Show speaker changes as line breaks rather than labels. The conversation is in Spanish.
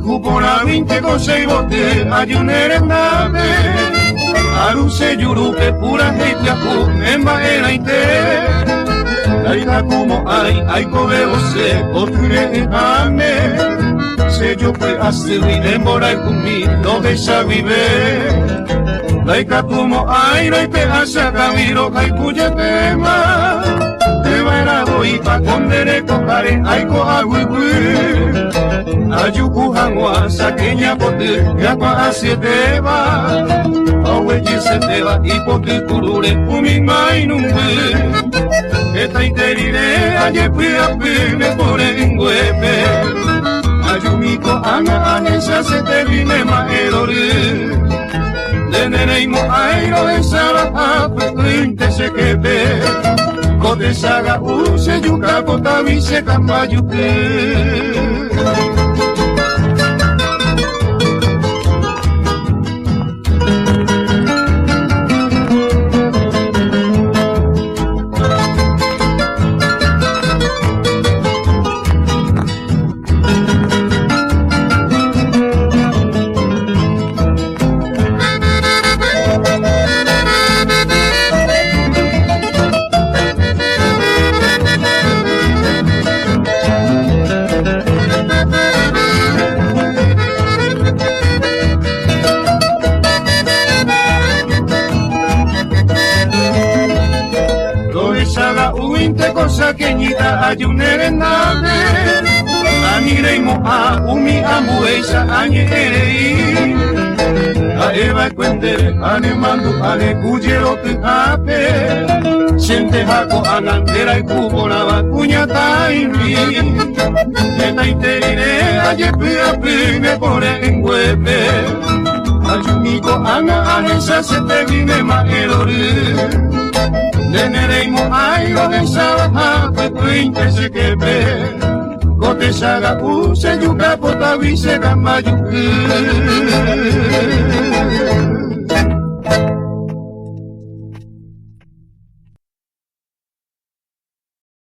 Kupona 20 con 6 botes, hay un herendame. Aruse yurupe pura gente aku, memba era inte. Laila como hay cobebo se, otire ame. Se yo fue hace y demora kumi, no deja viver. Laila como no hay pedaza camino, hay cuya tema. Te va a doy pa condere cojare, hay coagüigüi. Ayuku hangwa sakenya pote yakwa asieteba awe jiseteba ipote kurure umimai numbe eta interire aye pia me pore ngwepe ayumiko anga anesha setebine maerore denereimo airo esara apetinte sekebe kote saga use yuka kota vise kamayuke. Cosa queñita hay un herendame anireimo a umi amuesa añerei a eva cuendere anemandu ale cuyero te ape siente jaco anantera y cubona vacuña taimi eta interire aye pia me pone en huepe ayumiko anga anesa se te vine maerore Denereimo airo de sabaja, petuinte se quebe, cote saga use yuca pota vise gamayuque.